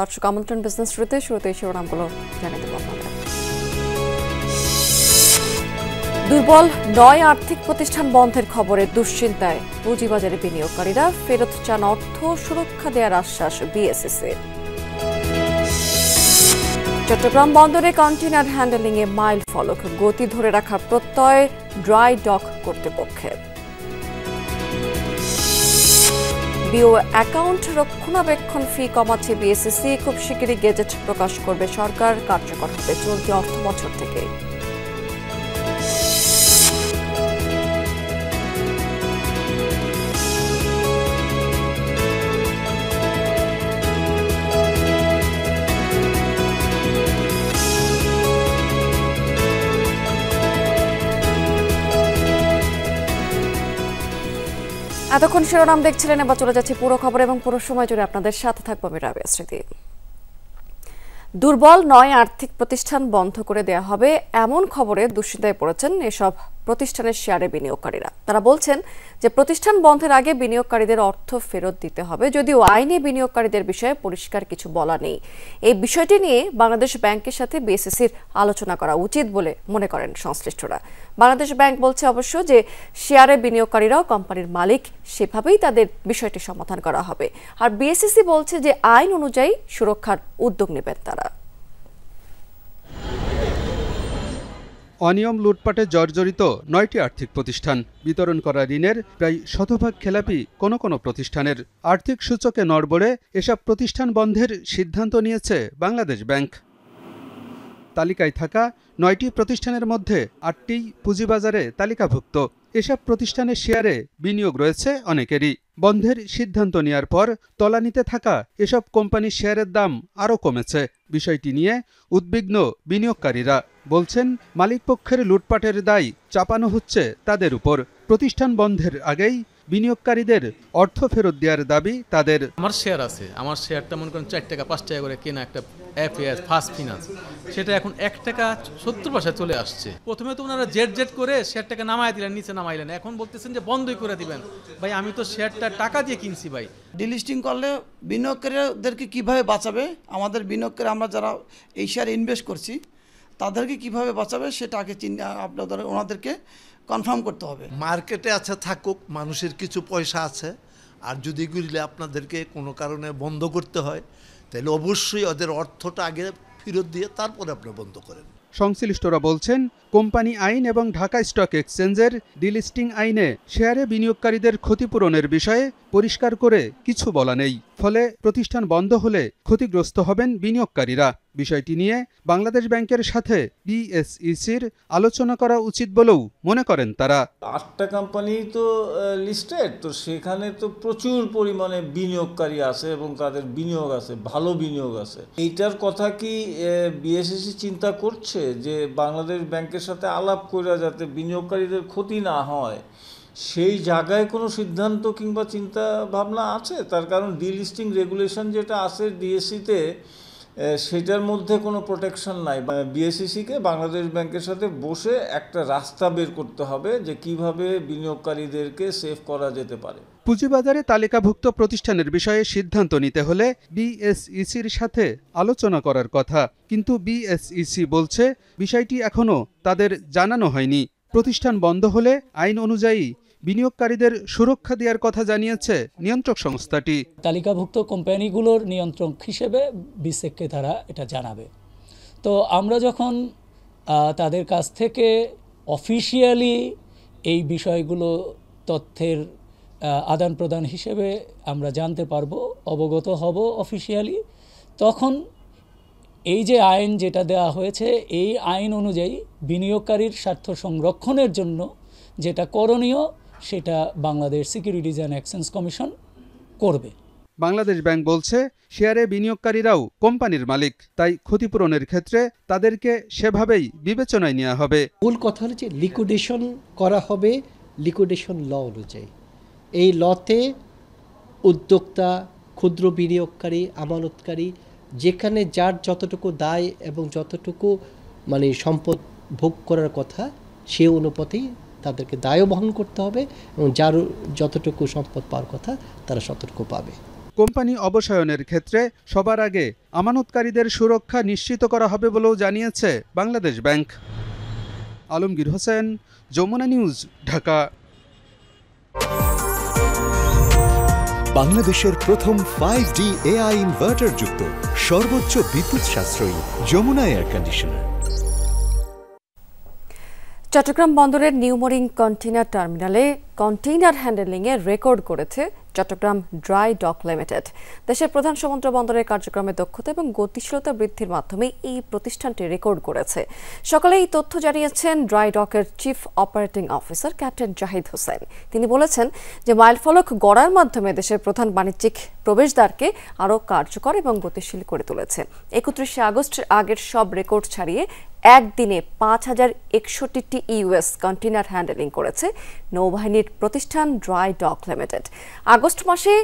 দর্শক আমন্ত্রণ বিজনেস শুরুতে শিরোনামগুলো জানিয়ে দেব আপনাদের। দুর্বল 9 আর্থিক প্রতিষ্ঠান বন্ধের খবরে দুশ্চিন্তায় পুঁজিবাজারে বিনিয়োগকারীরা, ফেরত চান অর্থ, সুরক্ষা দেওয়ার আশ্বাস বিএসইসির। চট্টগ্রাম বন্দরে কন্টেইনার হ্যান্ডেলিংয়ে মাইল ফলক, গতি ধরে রাখার প্রত্যয় ড্রাই ডক কর্তৃপক্ষের। বিও অ্যাকাউন্ট রক্ষণাবেক্ষণ ফি কমাচ্ছে বিএসইসি, খুব শিগগিরই গেজেট প্রকাশ করবে সরকার, কার্যকর হবে চলতি অর্থবছর থেকে। এতক্ষণ শিরোনাম দেখছিলেন, এবার চলে যাচ্ছে পুরো খবর এবং পুরো সময় জুড়ে আপনাদের সাথে থাকবো আমি রাবেয়া স্মৃতি। দুর্বল 9 আর্থিক প্রতিষ্ঠান বন্ধ করে দেয়া হবে এমন খবরে দুশ্চিন্তায় পড়েছেন এসব প্রতিষ্ঠানের শেয়ারে বিনিয়োগকারীরা। তারা বলছেন যে প্রতিষ্ঠান বন্ধের আগে বিনিয়োগকারীদের অর্থ ফেরত দিতে হবে, যদিও আইনে বিনিয়োগকারীদের বিষয়ে পরিষ্কার কিছু বলা নেই। এই বিষয়টি নিয়ে বাংলাদেশ ব্যাংকের সাথে বিএসইসির আলোচনা করা উচিত বলে মনে করেন সংশ্লিষ্টরা। বাংলাদেশ ব্যাংক বলছে অবশ্য যে শেয়ারে বিনিয়োগকারীরাও কোম্পানির মালিক, সেভাবেই তাদের বিষয়টি সমাধান করা হবে। আর বিএসইসি বলছে যে আইন অনুযায়ী সুরক্ষার উদ্যোগ নেবেন তারা। অনিয়ম লুটপাটে জর্জরিত 9টি আর্থিক প্রতিষ্ঠান, বিতরণ করা ঋণের প্রায় শতভাগ খেলাপি কোনো প্রতিষ্ঠানের। আর্থিক সূচকে নড়বড়ে এসব প্রতিষ্ঠান বন্ধের সিদ্ধান্ত নিয়েছে বাংলাদেশ ব্যাংক। তালিকায় থাকা 9টি প্রতিষ্ঠানের মধ্যে 8টি পুঁজিবাজারে তালিকাভুক্ত। এসব প্রতিষ্ঠানের শেয়ারে বিনিয়োগ রয়েছে অনেকেরই। বন্ধের সিদ্ধান্ত নেওয়ার পর তলানিতে থাকা এসব কোম্পানির শেয়ারের দাম আরও কমেছে। বিষয়টি নিয়ে উদ্বিগ্ন বিনিয়োগকারীরা। বলছেন মালিকপক্ষের লুটপাটের দায় চাপানো হচ্ছে তাদের উপর। প্রতিষ্ঠান বন্ধের আগেই বিনিয়োগকারীদের অর্থ ফেরত দেওয়ার দাবি তাদের। আমার শেয়ার আছে, আমার শেয়ারটা মনে করেন 4 টাকা 5 টাকা করে কেনা একটা এফএস ফার্স্ট ফিনান্স, সেটা এখন 1 টাকা 70 পয়সা চলে আসছে। প্রথমে তো ওনারা জেড করে শেয়ারটাকে নামাই দিলেন, নিচে নামাইলেন, এখন বলতেছেন যে বন্ধই করে দিবেন। ভাই আমি তো শেয়ারটা টাকা দিয়ে কিনছি ভাই। ডিলিস্টিং করলে বিনিয়োগকারীদেরকে কিভাবে বাঁচাবে, আমাদের বিনিয়োগকারী আমরা যারা এই শেয়ারে ইনভেস্ট করছি তাদেরকে কিভাবে বাঁচাবে সেটা আগে আপনাদের ওনাদেরকে কনফার্ম করতে হবে। মার্কেটে আছে থাকুক, মানুষের কিছু পয়সা আছে, আর যদি এগুলি আপনাদেরকে কোনো কারণে বন্ধ করতে হয় তাহলে অবশ্যই ওদের অর্থটা আগে ফেরত দিয়ে তারপরে আপনি বন্ধ করেন। সংশ্লিষ্টরা বলছেন কোম্পানি আইন এবং ঢাকা স্টক এক্সচেঞ্জের ডিলিস্টিং আইনে শেয়ারে বিনিয়োগকারীদের ক্ষতিপূরণের বিষয়ে পরিষ্কার করে কিছু বলা নেই। ফলে প্রতিষ্ঠান বন্ধ হলে ক্ষতিগ্রস্ত হবেন বিনিয়োগকারীরা। বিষয়টি নিয়ে বাংলাদেশ ব্যাংকের সাথে বিএসইসির আলোচনা করা উচিত বলেও মনে করেন তারা। 8টা কোম্পানি তো লিস্টেড, তো সেখানে তো প্রচুর পরিমাণে বিনিয়োগকারী আছে এবং তাদের বিনিয়োগ আছে, ভালো বিনিয়োগ আছে। এইটার কথা কি বিএসইসি চিন্তা করছে যে বাংলাদেশ ব্যাংকের সাথে আলাপ করে যাতে বিনিয়োগকারীদের ক্ষতি না হয়, সেই জায়গায় কোনো সিদ্ধান্ত কিংবা চিন্তা ভাবনা আছে? তার কারণ ডিলিস্টিং রেগুলেশন যেটা আছে ডিএসসিতে, সেটার মধ্যে কোনো প্রোটেকশন নাই। বিএসইসিকে বাংলাদেশ ব্যাংকের সাথে বসে একটা রাস্তা বের করতে হবে যে কিভাবে বিনিয়োগকারীদেরকে সেভ করা যেতে পারে। পুঁজিবাজারে তালিকাভুক্ত প্রতিষ্ঠানের বিষয়ে সিদ্ধান্ত নিতে হলে বিএসইসির সাথে আলোচনা করার কথা, কিন্তু বিএসইসি বলছে বিষয়টি এখনও তাদের জানানো হয়নি। প্রতিষ্ঠান বন্ধ হলে আইন অনুযায়ী বিনিয়োগকারীদের সুরক্ষা দেওয়ার কথা জানিয়েছে নিয়ন্ত্রক সংস্থাটি। তালিকাভুক্ত কোম্পানিগুলোর নিয়ন্ত্রক হিসেবে বিসেককে তারা এটা জানাবে। তো আমরা যখন তাদের কাছ থেকে অফিশিয়ালি এই বিষয়গুলো তথ্যের আদান প্রদান হিসেবে আমরা জানতে পারবো, অবগত হব অফিশিয়ালি, তখন এই যে আইন যেটা দেওয়া হয়েছে এই আইন অনুযায়ী বিনিয়োগকারীর স্বার্থ সংরক্ষণের জন্য যেটা করণীয় সেটা Bangladesh securities and exchange commission করবে। বাংলাদেশ ব্যাংক বলছে শেয়ারে বিনিয়োগকারীরাও কোম্পানির মালিক, তাই ক্ষতিপূরণের ক্ষেত্রে তাদেরকে সেভাবেই বিবেচনায় নেওয়া হবে। মূল কথা হচ্ছে লিকুইডেশন করা হবে লিকুইডেশন ল অনুযায়ী। এই লতে উদ্যোক্তা, ক্ষুদ্র বিনিয়োগকারী, আমানতকারী, যেখানে যার যতটুকু দায় এবং যতটুকু সম্পদ ভোগ করার কথা সে অনুপাতেই তাদেরকে দায়ও বহন করতে হবে এবং যার যতটুকু সম্পদ পাওয়ার কথা তারা ততটুকু পাবে। কোম্পানি অবসায়নের ক্ষেত্রে সবার আগে আমানতকারীদের সুরক্ষা নিশ্চিত করা হবে বলেও জানিয়েছে বাংলাদেশ ব্যাংক। আলমগীর হোসেন, যমুনা নিউজ, ঢাকা। বাংলাদেশের প্রথম 5D AI ইনভার্টার যুক্ত সর্বোচ্চ বিদ্যুৎ সাশ্রয়ী যমুনা এয়ার কন্ডিশনার। চট্টগ্রাম বন্দরের নিউমোরিং কন্টেইনার টার্মিনালে কন্টেইনার হ্যান্ডেলিংয়ে রেকর্ড করেছে চট্টগ্রাম ড্রাই ডক লিমিটেড। দেশের প্রধান সমুদ্র বন্দরের কার্যক্রমে দক্ষতা এবং গতিশীলতা বৃদ্ধির মাধ্যমে এই প্রতিষ্ঠানটি রেকর্ড করেছে। সকালে এই তথ্য জানিয়েছেন ড্রাই ডকের chief operating officer captain Zahid Hossain. তিনি বলেছেন যে মাইলফলক গড়ার মাধ্যমে দেশের প্রধান বাণিজ্যিক প্রবেশদ্বারকে আরও কার্যকর এবং গতিশীল করে তুলেছে। 31 আগস্টের আগের সব রেকর্ড ছাড়িয়ে একদিনে 5061টি ইউএস কন্টেইনার হ্যান্ডেলিং করেছে নৌবাহিনীর প্রতিষ্ঠান ড্রাই ডক লিমিটেড। আগস্ট মাসে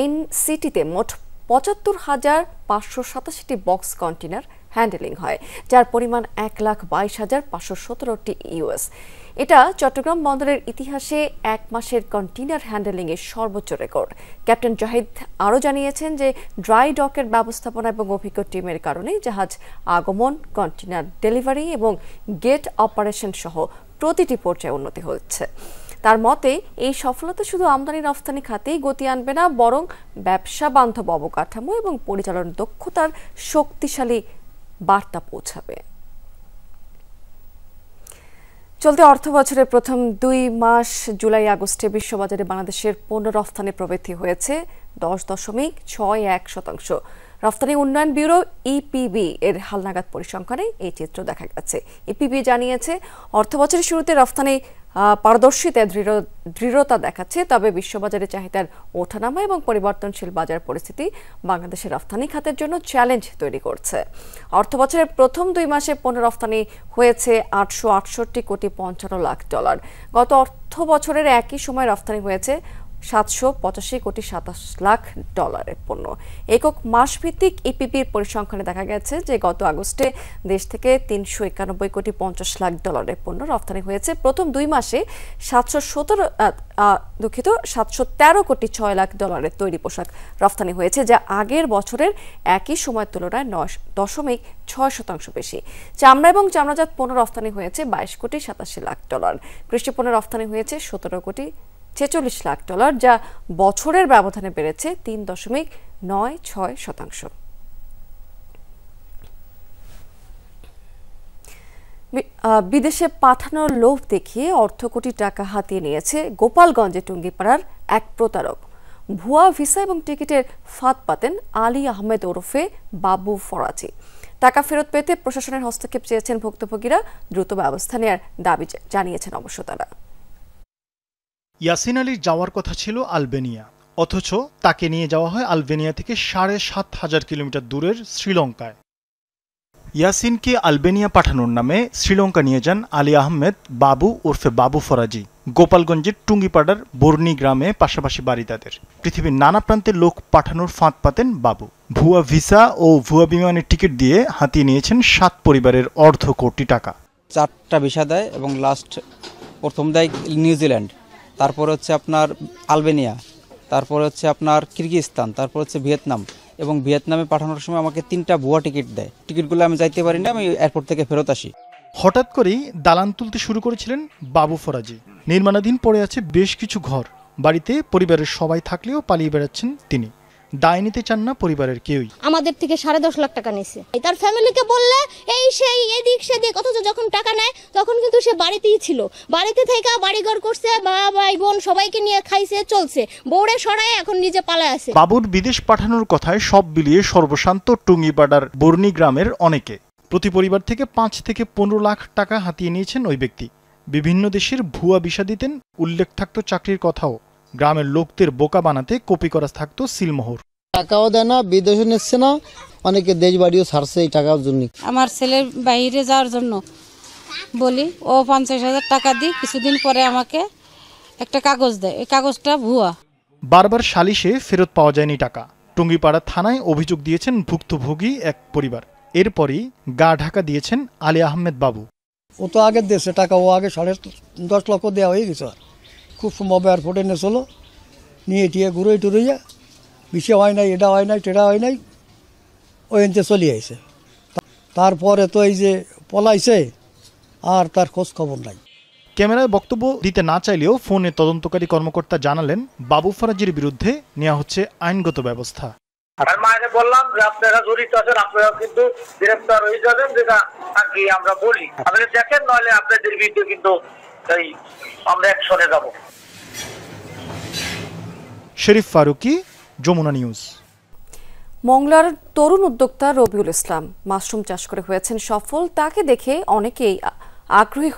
এনসিটিতে মোট ৭৫,৫৮৭টি বক্স কন্টেইনার হ্যান্ডেলিং হয়, যার পরিমাণ ১,২২,৫১৭টি ইউএস। এটা চট্টগ্রাম বন্দরের ইতিহাসে এক মাসের কন্টেইনার হ্যান্ডেলিংয়ের সর্বোচ্চ রেকর্ড। ক্যাপ্টেন জাহিদ আরও জানিয়েছেন যে ড্রাই ডকের ব্যবস্থাপনা এবং অভিজ্ঞ টিমের কারণে জাহাজ আগমন, কন্টেইনার ডেলিভারি এবং গেট অপারেশন সহ প্রতিটি পর্যায়ে উন্নতি হচ্ছে। তার মতে এই সফলতা শুধু আমদানি রফতানি খাতেই গতি আনবে না, বরং ব্যবসা বান্ধব অবকাঠামো এবং পরিচালন দক্ষতার শক্তিশালী বার্তা পৌঁছাবে। চলতি অর্থ বছরের প্রথম 2 মাস জুলাই আগস্টে বিশ্ববাজারে বাংলাদেশের পণ্য রফতানি প্রবৃদ্ধি হয়েছে 10.61%। রফতানি উন্নয়ন ব্যুরো ইপিবি এর হালনাগাদ পরিসংখ্যানে এই চিত্র দেখা গেছে। ইপিবি জানিয়েছে অর্থবছরের শুরুতে রফতানি পারদর্শিতায় দৃঢ়তা দেখাচ্ছে, তবে বিশ্ববাজারে চাহিদার ওঠানামা এবং পরিবর্তনশীল বাজার পরিস্থিতি বাংলাদেশের রফতানি খাতের জন্য চ্যালেঞ্জ তৈরি করছে। অর্থবছরের প্রথম 2 মাসে পণ্য রফতানি হয়েছে $868.55 লাখ। গত অর্থ বছরের একই সময় রফতানি হয়েছে $785.27 লাখ পণ্য। একক মাসভিত্তিক ইপিপির পরিসংখ্যানে দেখা গেছে যে গত আগস্টে দেশ থেকে $391.50 লাখ পণ্য রফতানি হয়েছে। প্রথম 2 মাসে $713.6 লাখ তৈরি পোশাক রফতানি হয়েছে, যা আগের বছরের একই সময়ের তুলনায় 9.6% বেশি। চামড়া এবং চামড়াজাত পণ্য রফতানি হয়েছে $22.87 লাখ। কৃষি পণ্য রফতানি হয়েছে $17.46 লাখ, যা বছরের ব্যবধানে বেড়েছে 3.96%। বিদেশে পাঠানোর লোভ দেখিয়ে অর্ধ কোটি টাকা হাতিয়ে নিয়েছে গোপালগঞ্জে টুঙ্গিপাড়ার এক প্রতারক। ভুয়া ভিসা এবং টিকিটের ফাঁদ পাতেন আলী আহমেদ ওরফে বাবু ফরাজি। টাকা ফেরত পেতে প্রশাসনের হস্তক্ষেপ চেয়েছেন ভুক্তভোগীরা। দ্রুত ব্যবস্থা নেওয়ার দাবি জানিয়েছেন অবশ্য তারা। ইয়াসিন আলীর যাওয়ার কথা ছিল আলবেনিয়া, অথচ তাকে নিয়ে যাওয়া হয় আলবেনিয়া থেকে 7,500 কিলোমিটার দূরের শ্রীলঙ্কায়। ইয়াসিনকে আলবেনিয়া পাঠানোর নামে শ্রীলঙ্কা নিয়ে যান আলী আহমেদ বাবু ওরফে বাবু ফরাজি। গোপালগঞ্জের টুঙ্গিপাড়ার বর্ণি গ্রামে পাশাপাশি বাড়ি তাদের। পৃথিবীর নানা প্রান্তে লোক পাঠানোর ফাঁদ পাতেন বাবু। ভুয়া ভিসা ও ভুয়া বিমানের টিকিট দিয়ে হাতিয়ে নিয়েছেন 7 পরিবারের অর্ধ কোটি টাকা। 4টা ভিসা দেয় এবং প্রথম দেয় নিউজিল্যান্ড, তারপর হচ্ছে আপনার আলবেনিয়া, তারপর হচ্ছে আপনার কিরগিজস্তান, তারপর হচ্ছে ভিয়েতনাম। এবং ভিয়েতনামে পাঠানোর সময় আমাকে 3টা ভুয়া টিকিট দেয়। টিকিটগুলো আমি যাইতে পারি না, আমি এয়ারপোর্ট থেকে ফেরত আসি। হঠাৎ করেই দালান তুলতে শুরু করেছিলেন বাবু ফরাজি। নির্মাণাধীন পড়ে আছে বেশ কিছু ঘর। বাড়িতে পরিবারের সবাই থাকলেও পালিয়ে বেড়াচ্ছেন তিনি। দায় নিতে চান না পরিবারের কেউই। আমাদের থেকে 10.5 লাখ টাকা নিয়েছে। তার ফ্যামিলিকে বললে এই সেই এদিক সেদিক, অথচ যখন টাকা নেয় তখন কিন্তু সে বাড়িতেই ছিল। বাড়িতে থেকে বাড়িঘর করছে, ভাই বোন সবাইকে নিয়ে খাইছে, চলছে। বউরে সরায় এখন নিজে পালায় আছে। বাবুর বিদেশ পাঠানোর কথায় সব বিলিয়ে সর্বশান্ত টুঙ্গিপাড়ার বর্ণি গ্রামের অনেকে। প্রতি পরিবার থেকে 5 থেকে 15 লাখ টাকা হাতিয়ে নিয়েছেন ওই ব্যক্তি। বিভিন্ন দেশের ভুয়া ভিসা দিতেন, উল্লেখ থাকতো চাকরির কথাও। গ্রামের লোকদের বোকা বানাতে কপি করা থাকতো সিলমোহর। টাকাও দেয় না, বিদেশে নিচ্ছে না, অনেকে দেশ বাড়িও ছাড়ছে এই টাকার জন্য। আমার ছেলের বাইরে যাওয়ার জন্য বলি, ও 50,000 টাকা দিই, কিছুদিন পরে আমাকে একটা কাগজ দেয়, এই কাগজটা ভুয়া। বারবার সালিশে ফেরত পাওয়া যায়নি টাকা। টুঙ্গিপাড়া থানায় অভিযোগ দিয়েছেন ভুক্তভোগী এক পরিবার। এরপরই গা ঢাকা দিয়েছেন আলী আহমেদ বাবু। ও তো আগের দেশে টাকা, ও আগে 10.5 লক্ষ দেওয়া হয়ে গেছে। খুব সম্ভব এয়ারপোর্টে নিয়েছিল, নিয়ে টিয়ে ঘুরে টুরে বিষে হয় নাই, এটা হয় নাই, টেটা হয় নাই, ওই এনতে চলে আইছে। তারপরে তো এই যে পলাইছে, আর তার খোঁজ খবর নাই। ক্যামেরায় বক্তব্য দিতে না চাইলেও ফোনে তদন্তকারী কর্মকর্তা জানালেন বাবু ফরাজির বিরুদ্ধে নেওয়া হচ্ছে আইনগত ব্যবস্থা। মায়ের বললাম যে আপনারা জড়িত আছেন, আপনারা কিন্তু গ্রেফতার হয়ে যাবেন, যেটা আর কি আমরা বলি। আপনারা দেখেন, নইলে আপনাদের বিরুদ্ধে কিন্তু আমরা অ্যাকশনে যাব। শরীফ ফারুকী, যমুনা নিউজ। মংলার তরুণ উদ্যোক্তা রবিউল ইসলাম মাশরুম চাষ করে হয়েছেন সফল। তাকে দেখে অনেকেই আগ্রহী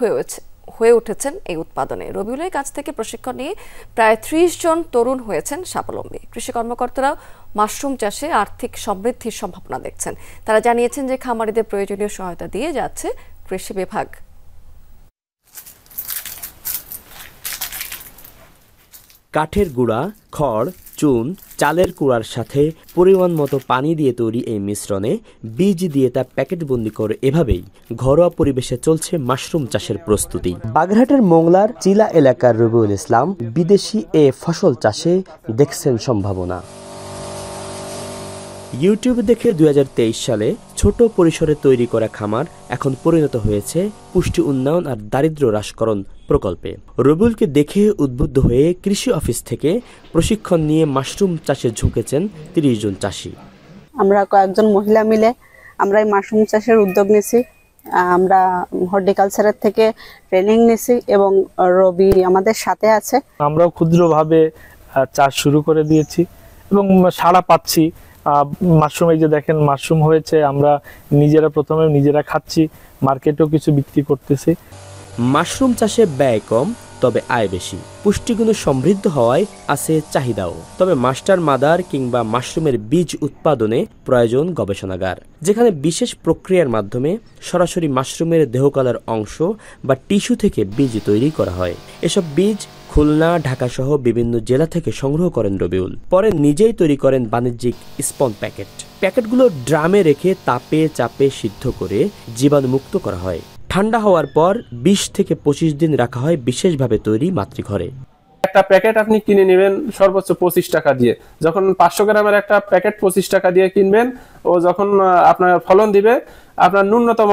হয়ে উঠেছেন এই উৎপাদনে। রবিউলের কাছ থেকে প্রশিক্ষণ নিয়ে প্রায় 30 জন তরুণ হয়েছেন স্বাবলম্বী। কৃষি কর্মকর্তারা মাশরুম চাষে আর্থিক সমৃদ্ধির সম্ভাবনা দেখছেন। তারা জানিয়েছেন যে খামারিদের প্রয়োজনীয় সহায়তা দিয়ে যাচ্ছে কৃষি বিভাগ। কাঠের গুঁড়া, খড়, চুন, চালের কুড়ার সাথে পরিমাণ মতো পানি দিয়ে তৈরি এই মিশ্রণে বীজ দিয়ে তা প্যাকেটবন্দি করে এভাবেই ঘরোয়া পরিবেশে চলছে মাশরুম চাষের প্রস্তুতি। বাগেরহাটের মোংলার চিলা এলাকার রবিউল ইসলাম বিদেশি এ ফসল চাষে দেখছেন সম্ভাবনা। ইউটিউব দেখে 2023 সালে ছোট পরিসরে তৈরি করা খামার এখন পরিণত হয়েছে পুষ্টি উন্নয়ন আর দারিদ্র্য হ্রাসকরণ প্রকল্পে। রবিউলকে দেখে উদ্বুদ্ধ হয়ে কৃষি অফিস থেকে প্রশিক্ষণ নিয়ে মাশরুম চাষে ঝুঁকেছেন 30 জন চাষি। আমরা কয়েকজন মহিলা মিলে আমরা এই মাশরুম চাষের উদ্যোগ নিয়েছি। আমরা হর্টিকালচারের থেকে ট্রেনিং নিয়েছি এবং রবি আমাদের সাথে আছে। আমরাও ক্ষুদ্রভাবে চাষ শুরু করে দিয়েছি এবং সাড়া পাচ্ছি। মাশরুম, এই যে দেখেন মাশরুম হয়েছে, আমরা প্রথমে নিজেরা খাচ্ছি, মার্কেটেও কিছু বিক্রি করতেছি। মাশরুম চাষে ব্যয় কম, তবে আয় বেশি। পুষ্টিগুণে সমৃদ্ধ হওয়ায় আছে চাহিদাও। তবে মাস্টার মাদার কিংবা মাশরুমের বীজ উৎপাদনে প্রয়োজন গবেষণাগার, যেখানে বিশেষ প্রক্রিয়ার মাধ্যমে সরাসরি মাশরুমের দেহকলার অংশ বা টিস্যু থেকে বীজ তৈরি করা হয়। এসব বীজ খুলনা, ঢাকা সহ বিভিন্ন জেলা থেকে সংগ্রহ করেন রবিউল। পরে নিজেই তৈরি করেন বাণিজ্যিক স্পন প্যাকেটগুলো ড্রামে রেখে তাপে চাপে সিদ্ধ করে জীবাণুমুক্ত করা হয়। ঠান্ডা হওয়ার পর 20 থেকে 25 দিন রাখা হয় বিশেষভাবে তৈরি মাতৃঘরে। একটা প্যাকেট আপনি কিনে নেবেন সর্বোচ্চ 25 টাকা দিয়ে। যখন 500 গ্রামের একটা প্যাকেট 25 টাকা দিয়ে কিনবেন, ও যখন আপনার ফলন দিবে, আপনার ন্যূনতম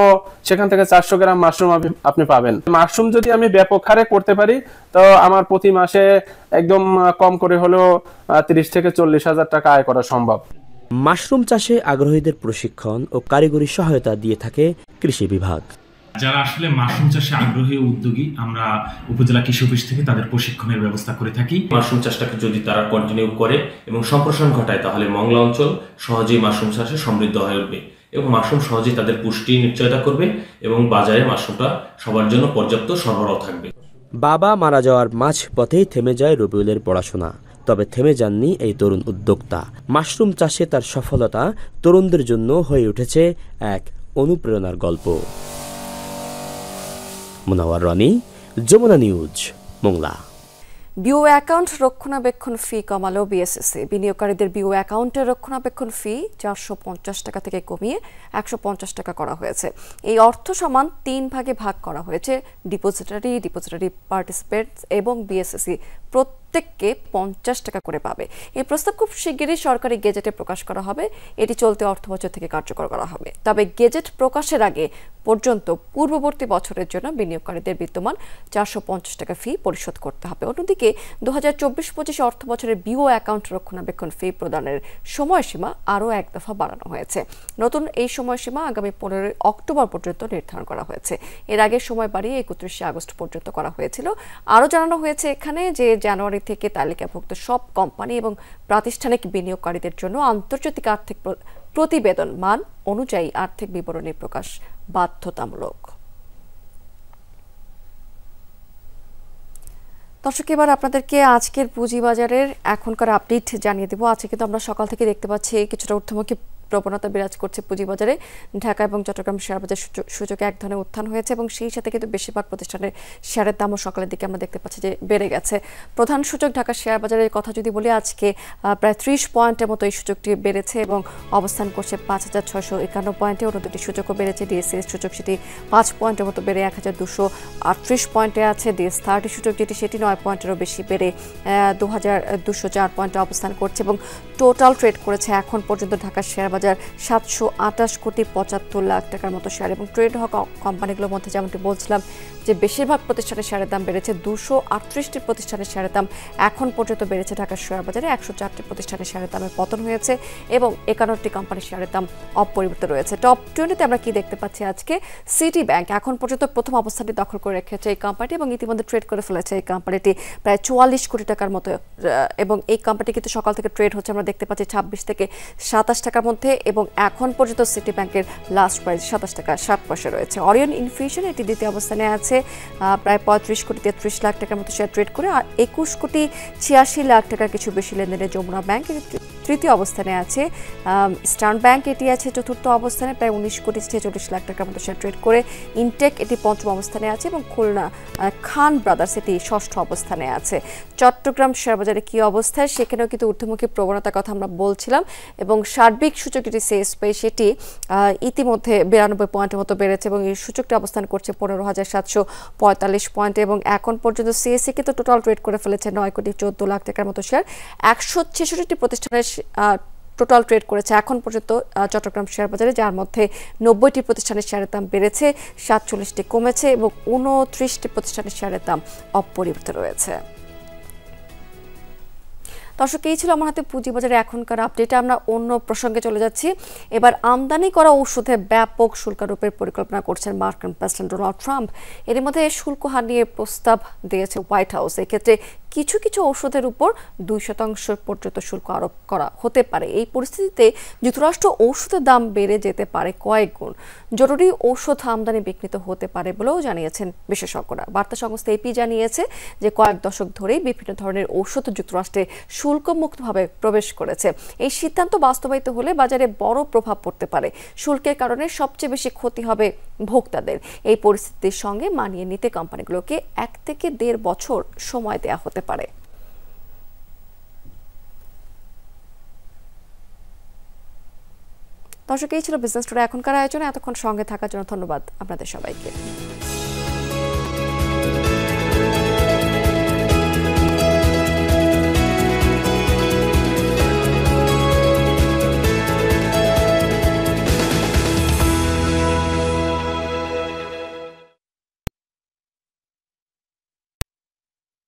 সেখান থেকে 400 গ্রাম মাশরুম আপনি পাবেন। মাশরুম যদি আমি ব্যাপক হারে করতে পারি, তো আমার প্রতি মাসে একদম কম করে হলেও 30 থেকে 40 হাজার টাকা আয় করা সম্ভব। মাশরুম চাষে আগ্রহীদের প্রশিক্ষণ ও কারিগরি সহায়তা দিয়ে থাকে কৃষি বিভাগ। যারা আসলে মাশরুম চাষে আগ্রহী ও উদ্যোগী, আমরা উপজেলা কৃষি অফিস থেকে তাদের প্রশিক্ষণের ব্যবস্থা করে থাকি। মাশরুম চাষটাকে যদি তারা কন্টিনিউ করে এবং সম্প্রসারণ ঘটায়, তাহলে মংলা অঞ্চল সহজেই মাশরুম চাষে সমৃদ্ধ হয়ে উঠবে এবং মাশরুম সহজেই তাদের পুষ্টি নিশ্চয়তা করবে এবং বাজারে মাশরুমটা সবার জন্য পর্যাপ্ত সরবরাহ থাকবে। বাবা মারা যাওয়ার মাঝ পথেই থেমে যায় রবিউলের পড়াশোনা। তবে থেমে যাননি এই তরুণ উদ্যোক্তা। মাশরুম চাষে তার সফলতা তরুণদের জন্য হয়ে উঠেছে এক অনুপ্রেরণার গল্প। Munawar Roni, Jamuna news, Mongla. BO account রক্ষণাবেক্ষণ ফি কমালো বিএসএসি। বিনিয়োগকারীদের বিও অ্যাকাউন্টের রক্ষণাবেক্ষণ ফি 450 টাকা থেকে কমিয়ে 150 টাকা করা হয়েছে। এই অর্থ সমান 3 ভাগে ভাগ করা হয়েছে। ডিপোজিটারি পার্টিসিপেন্টস এবং বিএসএসি প্রত্যেককে 50 টাকা করে পাবে। এই প্রস্তাব খুব শিগগিরই সরকারি গেজেটে প্রকাশ করা হবে। এটি চলতি অর্থবছর থেকে কার্যকর করা হবে। তবে গেজেট প্রকাশের আগে পর্যন্ত পূর্ববর্তী বছরের জন্য বিনিয়োগকারীদের বিদ্যমান 450 টাকা ফি পরিশোধ করতে হবে। অন্যদিকে 2024-25 অর্থ বছরের বিও অ্যাকাউন্ট রক্ষণাবেক্ষণ ফি প্রদানের সময়সীমা আরও এক দফা বাড়ানো হয়েছে। নতুন এই সময়সীমা আগামী 15 অক্টোবর পর্যন্ত নির্ধারণ করা হয়েছে। এর আগে সময় বাড়িয়ে 31 আগস্ট পর্যন্ত করা হয়েছিল। আরও জানানো হয়েছে এখানে যে জানুয়ারি থেকে তালিকাভুক্ত সব কোম্পানি এবং প্রাতিষ্ঠানিক বিনিয়োগকারীদের জন্য আন্তর্জাতিক আর্থিক প্রতিবেদন মান অনুযায়ী আর্থিক বিবরণী প্রকাশ বাধ্যতামূলক। দর্শক, এবার আপনাদেরকে আজকের পুঁজিবাজারের এখনকার আপডেট জানিয়ে দেব। আজকে কিন্তু আমরা সকাল থেকে দেখতে পাচ্ছি কিছুটা ঊর্ধ্বমুখী প্রবণতা বিরাজ করছে পুঁজিবাজারে। ঢাকা এবং চট্টগ্রাম শেয়ার বাজার সূচকে এক ধরনের উত্থান হয়েছে এবং সেই সাথে কিন্তু বেশিরভাগ প্রতিষ্ঠানের শেয়ারের দামও সকালের দিকে আমরা দেখতে পাচ্ছি যে বেড়ে গেছে। প্রধান সূচক ঢাকা শেয়ার বাজারের কথা যদি বলি, আজকে প্রায় 30 পয়েন্টের মতো এই সূচকটি বেড়েছে এবং অবস্থান করছে 5,651 পয়েন্টে। অন্য দুটি সূচকও বেড়েছে। ডিএসসি সূচক সেটি 5 পয়েন্টের মতো বেড়ে 1,238 পয়েন্টে আছে। DS30 সূচক যেটি সেটি 9 পয়েন্টেরও বেশি বেড়ে 2,204 পয়েন্টে অবস্থান করছে এবং টোটাল ট্রেড করেছে এখন পর্যন্ত ঢাকা শেয়ার বাজার 728,75,00,000 টাকার মতো শেয়ার। এবং ট্রেড হওয়া কোম্পানিগুলোর মধ্যে যেমনটি বলছিলাম যে বেশিরভাগ প্রতিষ্ঠানের শেয়ারের দাম বেড়েছে। 238টি প্রতিষ্ঠানের শেয়ারের দাম এখন পর্যন্ত বেড়েছে ঢাকা শেয়ার বাজারে। 104টি প্রতিষ্ঠানের শেয়ারের দামে পতন হয়েছে এবং 51টি কোম্পানির শেয়ারের দাম অপরিবর্তিত রয়েছে। টপ 20তে আমরা কি দেখতে পাচ্ছি আজকে? সিটি ব্যাংক এখন পর্যন্ত প্রথম অবস্থানটি দখল করে রেখেছে এই কোম্পানিটি এবং ইতিমধ্যে ট্রেড করে ফেলেছে এই কোম্পানিটি প্রায় 44 কোটি টাকার মতো। এবং এই কোম্পানিটি কিন্তু সকাল থেকে ট্রেড হচ্ছে, আমরা দেখতে পাচ্ছি 26 থেকে 27 টাকার মধ্যে এবং এখন পর্যন্ত সিটি ব্যাংকের লাস্ট প্রাইস 27 টাকা 60 পয়সা রয়েছে। অরিয়ন ইনফিউশন এটি দ্বিতীয় অবস্থানে আছে প্রায় 35 কোটি 33 লাখ টাকার মতো শেয়ার ট্রেড করে। আর 21 কোটি 86 লাখ টাকার কিছু বেশি লেনদেনে যমুনা ব্যাংক তৃতীয় অবস্থানে আছে। স্টার্ন ব্যাংক এটি আছে চতুর্থ অবস্থানে প্রায় 19 কোটি 46 লাখ টাকার মতো শেয়ার ট্রেড করে। ইনটেক এটি পঞ্চম অবস্থানে আছে এবং খুলনা খান ব্রাদার্স এটি ষষ্ঠ অবস্থানে আছে। চট্টগ্রাম শেয়ার বাজারে কি অবস্থায়, সেখানেও কিন্তু ঊর্ধ্বমুখী প্রবণতার কথা আমরা বলছিলাম এবং সার্বিক সূচক যেটি সেএসপি সেটি ইতিমধ্যে 92 পয়েন্টের মতো বেড়েছে এবং এই সূচকটি অবস্থান করছে 15,745 পয়েন্টে এবং এখন পর্যন্ত সিএসসি কিন্তু টোটাল ট্রেড করে ফেলেছে 9 কোটি 14 লাখ টাকার মতো শেয়ার। 166টি প্রতিষ্ঠানের টোটাল ট্রেড করেছে এখন পর্যন্ত চট্টগ্রাম শেয়ার বাজারে, যার মধ্যে 90টি প্রতিষ্ঠানের শেয়ারের দাম বেড়েছে, 47টি কমেছে এবং 29টি প্রতিষ্ঠানের শেয়ারের দাম অপরিবর্তিত রয়েছে। দর্শক, এই ছিল আমার হাতে পুঁজিবাজারে এখনকার আপডেট। আমরা অন্য প্রসঙ্গে চলে যাচ্ছি। এবার আমদানি করা ঔষধে ব্যাপক শুল্কারোপের পরিকল্পনা করছেন মার্কিন প্রেসিডেন্ট ডোনাল্ড ট্রাম্প। এর মধ্যে শুল্ক হার নিয়ে প্রস্তাব দিয়েছে হোয়াইট হাউস। এক্ষেত্রে কিছু কিছু ঔষধের উপর 2% পর্যন্ত শুল্ক আরোপ করা হতে পারে। এই পরিস্থিতিতে যুক্তরাষ্ট্র ঔষধের দাম বেড়ে যেতে পারে কয়েক গুণ। জরুরি ঔষধ আমদানি বিঘ্নিত হতে পারে বলেও জানিয়েছেন বিশেষজ্ঞরা। বার্তা সংস্থা এপি জানিয়েছে যে কয়েক দশক ধরেই বিভিন্ন ধরনের ঔষধ যুক্তরাষ্ট্রে শুল্কমুক্তভাবে প্রবেশ করেছে। এই সিদ্ধান্ত বাস্তবায়িত হলে বাজারে বড় প্রভাব পড়তে পারে। শুল্কের কারণে সবচেয়ে বেশি ক্ষতি হবে ভোক্তাদের। এই পরিস্থিতির সঙ্গে মানিয়ে নিতে কোম্পানিগুলোকে 1 থেকে 1.5 বছর সময় দেওয়া হতে পারে। দর্শক, এই ছিল বিজনেস টুডে এখনকার আয়োজনে। এতক্ষণ সঙ্গে থাকার জন্য ধন্যবাদ আপনাদের সবাইকে।